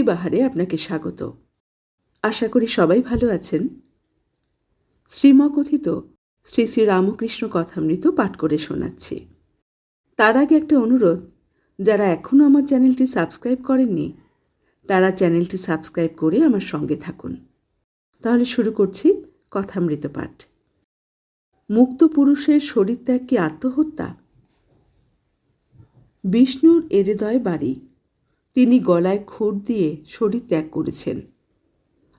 ভক্তিবাহারে আপনাকে স্বাগত। আশা করি সবাই ভালো আছেন। শ্রীমকথিত শ্রী শ্রী রামকৃষ্ণ কথামৃত পাঠ করে শোনাচ্ছি। তার আগে একটা অনুরোধ, যারা এখনও আমার চ্যানেলটি সাবস্ক্রাইব করেননি তারা চ্যানেলটি সাবস্ক্রাইব করে আমার সঙ্গে থাকুন। তাহলে শুরু করছি কথামৃত পাঠ। মুক্ত পুরুষের শরীরত্যাগ কি আত্মহত্যা? বিষ্ণুর হৃদয় বাড়ি, তিনি গলায় খুর দিয়ে শরীর ত্যাগ করেছেন।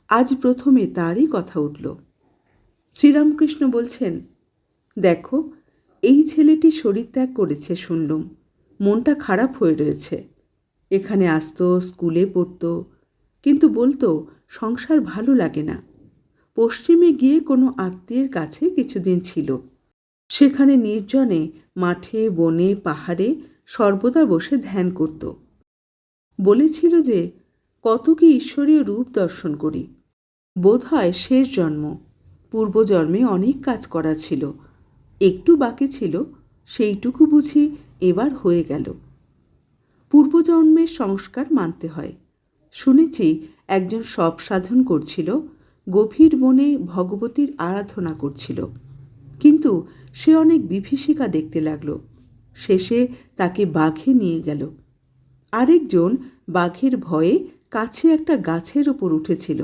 আজ প্রথমে তারই কথা উঠল। শ্রীরামকৃষ্ণ বলছেন, দেখো, এই ছেলেটি শরীর ত্যাগ করেছে শুনলুম, মনটা খারাপ হয়ে রয়েছে। এখানে আসতো, স্কুলে পড়তো, কিন্তু বলতো সংসার ভালো লাগে না। পশ্চিমে গিয়ে কোনো আত্মীয়ের কাছে কিছুদিন ছিল। সেখানে নির্জনে মাঠে বনে পাহাড়ে সর্বদা বসে ধ্যান করত। বলেছিল যে কত কি ঈশ্বরীয় রূপ দর্শন করি। বোধ হয় শেষ জন্ম, পূর্বজন্মে অনেক কাজ করা ছিল, একটু বাকি ছিল, সেইটুকু বুঝি এবার হয়ে গেল। পূর্বজন্মের সংস্কার মানতে হয়। শুনেছি একজন সব সাধন করছিল, গভীর বনে ভগবতীর আরাধনা করছিল, কিন্তু সে অনেক বিভীষিকা দেখতে লাগল। শেষে তাকে বাঘে নিয়ে গেল। আরেকজন বাঘের ভয়ে কাছে একটা গাছের ওপর উঠেছিল।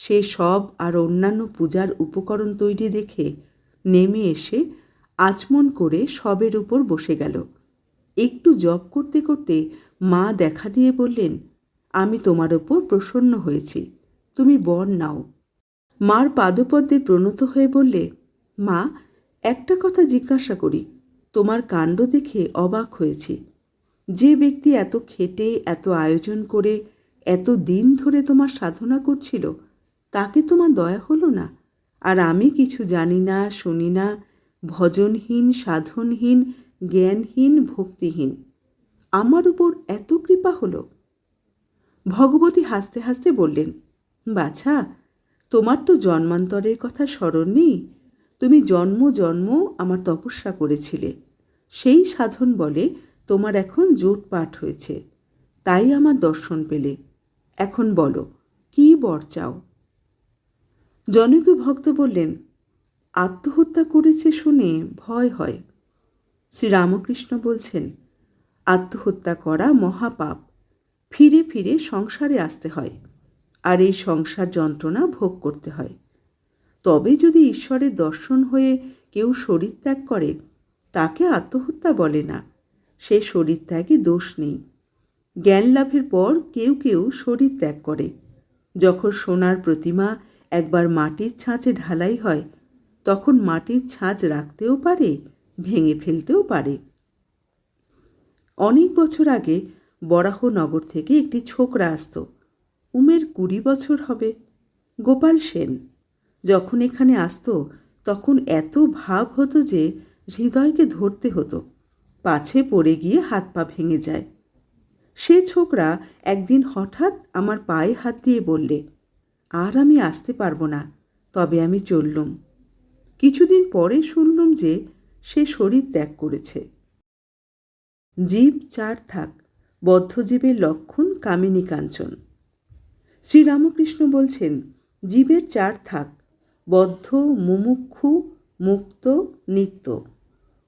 সে সব আর অন্যান্য পূজার উপকরণ তৈরি দেখে নেমে এসে আচমন করে সবের উপর বসে গেল। একটু জপ করতে করতে মা দেখা দিয়ে বললেন, আমি তোমার ওপর প্রসন্ন হয়েছি, তুমি বর নাও। মার পাদপদ্মে প্রণত হয়ে বললে, মা, একটা কথা জিজ্ঞাসা করি, তোমার কাণ্ড দেখে অবাক হয়েছি। যে ব্যক্তি এত খেটে এত আয়োজন করে এত দিন ধরে তোমার সাধনা করছিল, তাকে তোমার দয়া হলো না? আর আমি কিছু জানি না, শুনি না, ভজনহীন, সাধনহীন, জ্ঞানহীন, ভক্তিহীন, আমার উপর এত কৃপা হলো? ভগবতী হাসতে হাসতে বললেন, বাছা, তোমার তো জন্মান্তরের কথা স্মরণ নেই। তুমি জন্ম জন্ম আমার তপস্যা করেছিলে, সেই সাধন বলে তোমার এখন জোটপাট হয়েছে, তাই আমার দর্শন পেলে। এখন বলো, কি বর চাও? জনৈক ভক্ত বললেন, আত্মহত্যা করেছে শুনে ভয় হয়। শ্রীরামকৃষ্ণ বলছেন, আত্মহত্যা করা মহাপাপ। ফিরে ফিরে সংসারে আসতে হয়, আর এই সংসার যন্ত্রণা ভোগ করতে হয়। তবে যদি ঈশ্বরের দর্শন হয়ে কেউ শরীর ত্যাগ করে, তাকে আত্মহত্যা বলে না। সে শরীর ত্যাগে দোষ নেই। জ্ঞান লাভের পর কেউ কেউ শরীর ত্যাগ করে। যখন সোনার প্রতিমা একবার মাটির ছাঁচে ঢালাই হয়, তখন মাটির ছাঁচ রাখতেও পারে, ভেঙে ফেলতেও পারে। অনেক বছর আগে বরাহনগর থেকে একটি ছোকরা আসত। উমের 20 বছর হবে, গোপাল সেন। যখন এখানে আসত তখন এত ভাব হতো যে হৃদয়কে ধরতে হতো, পাছে পড়ে গিয়ে হাত পা ভেঙে যায়। সে ছোকরা একদিন হঠাৎ আমার পায়ে হাত দিয়ে বললে, আর আমি আসতে পারবো না, তবে আমি চললুম। কিছুদিন পরে শুনলুম যে সে শরীর ত্যাগ করেছে। জীব চার থাক, বদ্ধজীবের লক্ষণ কামিনী কাঞ্চন। শ্রীরামকৃষ্ণ বলছেন, জীবের চার থাক, বদ্ধ, মুমুক্ষু, মুক্ত, নিত্য।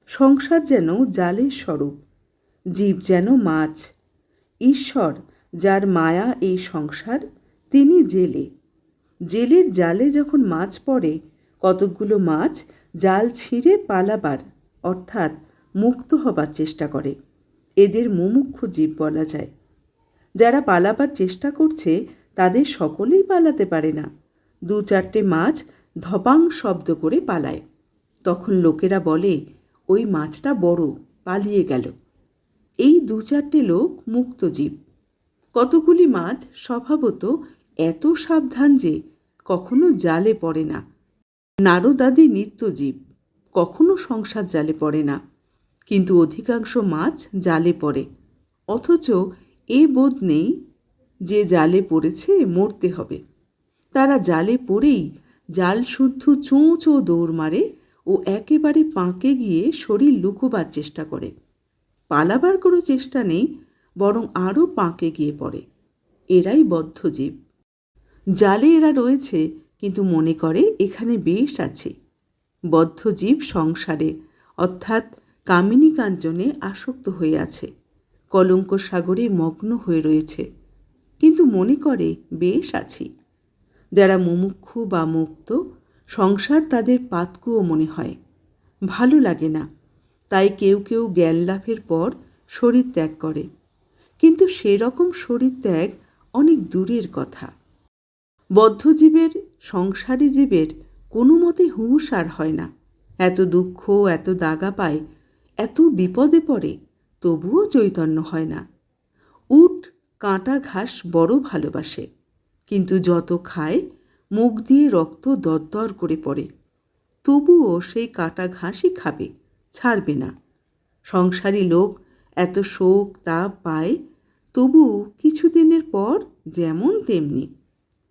সংসার যেন জালের স্বরূপ, জীব যেন মাছ। ঈশ্বর, যার মায়া এই সংসার, তিনি জেলে। জেলের জালে যখন মাছ পড়ে, কতকগুলো মাছ জাল ছিঁড়ে পালাবার অর্থাৎ মুক্ত হবার চেষ্টা করে। এদের মুমুক্ষু জীব বলা যায়। যারা পালাবার চেষ্টা করছে তাদের সকলেই পালাতে পারে না। 2-4টে মাছ ধপাং শব্দ করে পালায়। তখন লোকেরা বলে, ওই মাছটা বড়, পালিয়ে গেল। এই 2-4টে লোক মুক্ত জীব। কতগুলি মাছ স্বভাবত এত সাবধান যে কখনো জালে পড়ে না। নারদাদি নিত্যজীব, কখনো সংসার জালে পড়ে না, কিন্তু অধিকাংশ মাছ জালে পড়ে, অথচ এ বোধ নেই যে জালে পড়েছে মরতে হবে। তারা জালে পড়েই জাল শুদ্ধ চোঁ চোঁ দৌড় মারে ও একেবারে পাঁকে গিয়ে শরীর লুকোবার চেষ্টা করে। পালাবার কোনো চেষ্টা নেই, বরং আরও পাঁকে গিয়ে পড়ে। এরাই বদ্ধজীব। জালে এরা রয়েছে, কিন্তু মনে করে এখানে বেশ আছে। বদ্ধজীব সংসারে অর্থাৎ কামিনী কাঞ্চনে আসক্ত হয়ে আছে, কলঙ্ক সাগরে মগ্ন হয়ে রয়েছে, কিন্তু মনে করে বেশ আছি। যারা মুমুক্ষু বা মুক্ত, সংসার তাদের পাতকুয়ো মনে হয়, ভালো লাগে না। তাই কেউ কেউ জ্ঞান লাভের পর শরীর ত্যাগ করে, কিন্তু সেরকম শরীর ত্যাগ অনেক দূরের কথা। বদ্ধজীবের, সংসারী জীবের কোনো মতে হুঁশ আর হয় না। এত দুঃখ, এত দাগা পায়, এত বিপদে পড়ে, তবুও চৈতন্য হয় না। উট কাঁটা ঘাস বড় ভালোবাসে, কিন্তু যত খায় মুখ দিয়ে রক্ত দরদর করে পড়ে, তবুও সেই কাঁটা ঘাসই খাবে, ছাড়বে না। সংসারী লোক এত শোক তাপ পায়, তবু কিছুদিনের পর যেমন তেমনি।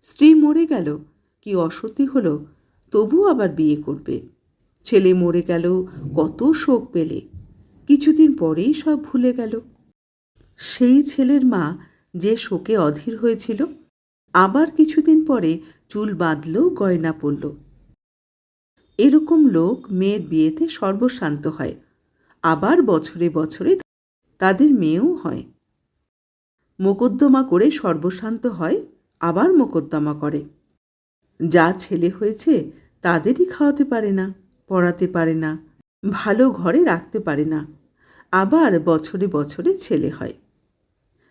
স্ত্রী মরে গেল কি অসতী হলো, তবু আবার বিয়ে করবে। ছেলে মরে গেল কত শোক পেলে, কিছুদিন পরেই সব ভুলে গেল। সেই ছেলের মা যে শোকে অধীর হয়েছিল, আবার কিছুদিন পরে চুল বাঁধল, গয়না পরল। এরকম লোক মেয়ের বিয়েতে সর্বশান্ত হয়, আবার বছরে বছরে তাদের মেয়েও হয়। মোকদ্দমা করে সর্বশান্ত হয়, আবার মোকদ্দমা করে। যা ছেলে হয়েছে তাদেরই খাওয়াতে পারে না, পড়াতে পারে না, ভালো ঘরে রাখতে পারে না, আবার বছরে বছরে ছেলে হয়।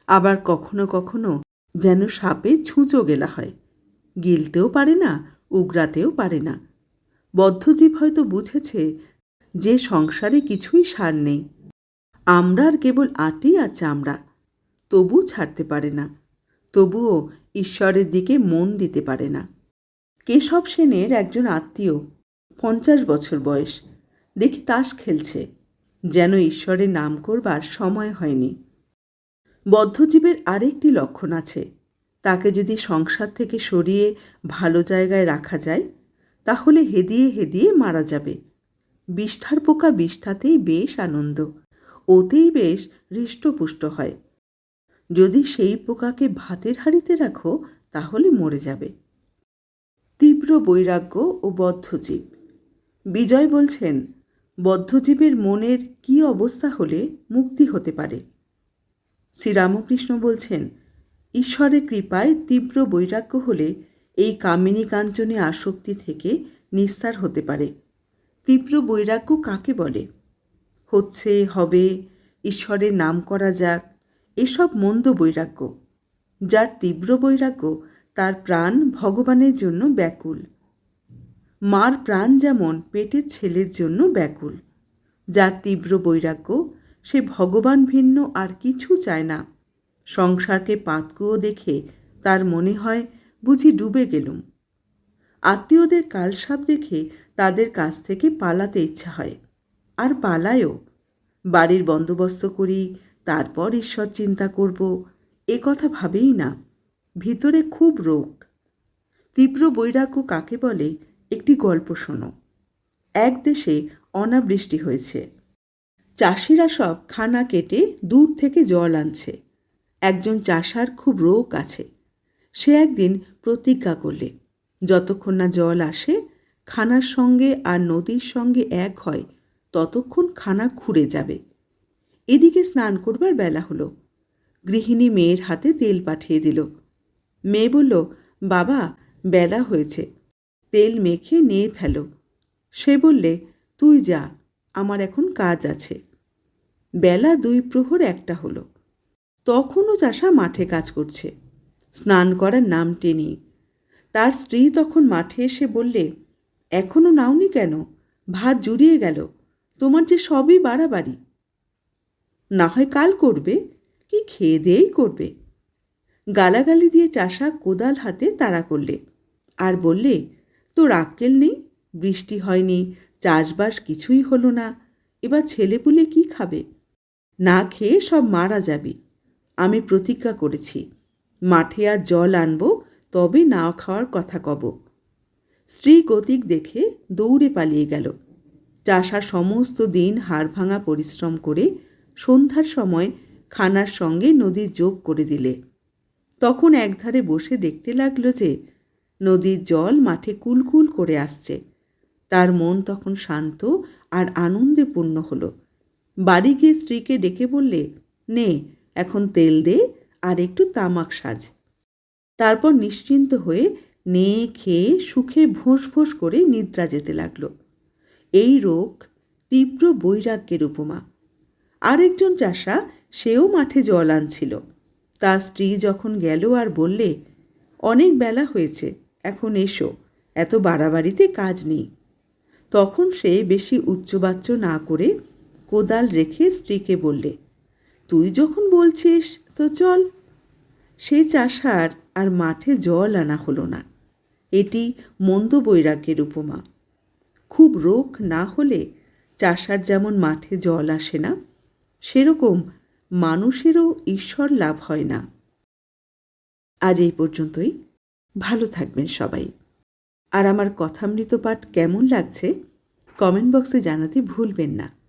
আবার কখনো কখনো যেন সাপে ছুঁচো গেলা হয়, গিলতেও পারে না, উগরাতেও পারে না। বদ্ধজীব হয়তো বুঝেছে যে সংসারে কিছুই সার নেই, আমরার কেবল আঁটি আর চামড়া, তবু ছাড়তে পারে না, তবুও ঈশ্বরের দিকে মন দিতে পারে না। কেশব সেনের একজন আত্মীয়, 50 বছর বয়স, দেখি তাস খেলছে, যেন ঈশ্বরের নাম করবার সময় হয়নি। বদ্ধজীবের আরেকটি লক্ষণ আছে, তাকে যদি সংসার থেকে সরিয়ে ভালো জায়গায় রাখা যায়, তাহলে হেদিয়ে হেদিয়ে মারা যাবে। বিষ্ঠার পোকা বিষ্ঠাতেই বেশ আনন্দ, ওতেই বেশ হৃষ্টপুষ্ট হয়। যদি সেই পোকাকে ভাতের হাঁড়িতে রাখো, তাহলে মরে যাবে। তীব্র বৈরাগ্য ও বদ্ধজীব। বিজয় বলছেন, বদ্ধজীবের মনের কি অবস্থা হলে মুক্তি হতে পারে। শ্রীরামকৃষ্ণ বলছেন, ঈশ্বরের কৃপায় তীব্র বৈরাগ্য হলে এই কামিনী কাঞ্চনে আসক্তি থেকে নিস্তার হতে পারে। তীব্র বৈরাগ্য কাকে বলে? হচ্ছে, হবে, ঈশ্বরের নাম করা যাক, এসব মন্দ বৈরাগ্য। যার তীব্র বৈরাগ্য, তার প্রাণ ভগবানের জন্য ব্যাকুল। মার প্রাণ যেমন পেটের ছেলের জন্য ব্যাকুল। যার তীব্র বৈরাগ্য, সে ভগবান ভিন্ন আর কিছু চায় না। সংসারকে পাতকুয়ো দেখে তার মনে হয় বুঝি ডুবে গেলুম। আত্মীয়দের কালসাপ দেখে তাদের কাছ থেকে পালাতে ইচ্ছা হয়, আর পালায়ও। বাড়ির বন্দোবস্ত করি, তারপর ঈশ্বর চিন্তা করব, এ কথা ভাবেই না। ভিতরে খুব রোগ। তীব্র বৈরাগ্য কাকে বলে, একটি গল্প শোনো। এক দেশে অনাবৃষ্টি হয়েছে। চাষিরা সব খানা কেটে দূর থেকে জল আনছে। একজন চাষার খুব রোগ আছে। সে একদিন প্রতিজ্ঞা করলে, যতক্ষণ না জল আসে, খানার সঙ্গে আর নদীর সঙ্গে এক হয়, ততক্ষণ খানা খুঁড়ে যাবে। এদিকে স্নান করবার বেলা হলো। গৃহিণী মেয়ের হাতে তেল পাঠিয়ে দিল। মেয়ে বলল, বাবা, বেলা হয়েছে, তেল মেখে নিয়ে ফেলো। সে বললে, তুই যা, আমার এখন কাজ আছে। বেলা 2 প্রহর 1টা হলো। তখনও চাষা মাঠে কাজ করছে, স্নান করার নামটি নেই। তার স্ত্রী তখন মাঠে এসে বললে, এখনো নাওনি কেন? ভাত জুড়িয়ে গেল, তোমার যে সবই বাড়াবাড়ি। না হয় কাল করবে, কি খেয়ে দিয়েই করবে। গালাগালি দিয়ে চাষা কোদাল হাতে তাড়া করলে, আর বললে, তোর আক্কেল নেই? বৃষ্টি হয়নি, চাষবাস কিছুই হলো না, এবার ছেলেপুলে কি খাবে? না খেয়ে সব মারা যাবি। আমি প্রতিজ্ঞা করেছি, মাঠে আর জল আনবো, তবে না খাওয়ার কথা কব। স্ত্রী গতিক দেখে দৌড়ে পালিয়ে গেল। চাষা সমস্ত দিন হাড়ভাঙা পরিশ্রম করে সন্ধ্যার সময় খানার সঙ্গে নদীর যোগ করে দিলে। তখন একধারে বসে দেখতে লাগলো যে নদীর জল মাঠে কুলকুল করে আসছে। তার মন তখন শান্ত আর আনন্দে পূর্ণ হলো। বাড়ি গিয়ে স্ত্রীকে ডেকে বললে, নে এখন তেল দে আর একটু তামাক সাজ। তারপর নিশ্চিন্ত হয়ে নে খেয়ে সুখে ভোঁস ভোঁস করে নিদ্রা যেতে লাগলো। এই রোগ তীব্র বৈরাগ্যের উপমা। আরেকজন চাষা, সেও মাঠে জল আনছিল। তার স্ত্রী যখন গেল আর বললে, অনেক বেলা হয়েছে, এখন এসো, এত বাড়াবাড়িতে কাজ নেই। তখন সে বেশি উচ্চবাচ্য না করে কোদাল রেখে স্ত্রীকে বললে, তুই যখন বলছিস তো চল। সেই চাষার আর মাঠে জল আনা হলো না। এটি মন্দ বৈরাগ্যের উপমা। খুব রোগ না হলে চাষার যেমন মাঠে জল আসে না, সেরকম মানুষেরও ঈশ্বর লাভ হয় না। আজ এই পর্যন্তই। ভালো থাকবেন সবাই। আর আমার কথামৃত পাঠ কেমন লাগছে কমেন্ট বক্সে জানাতে ভুলবেন না।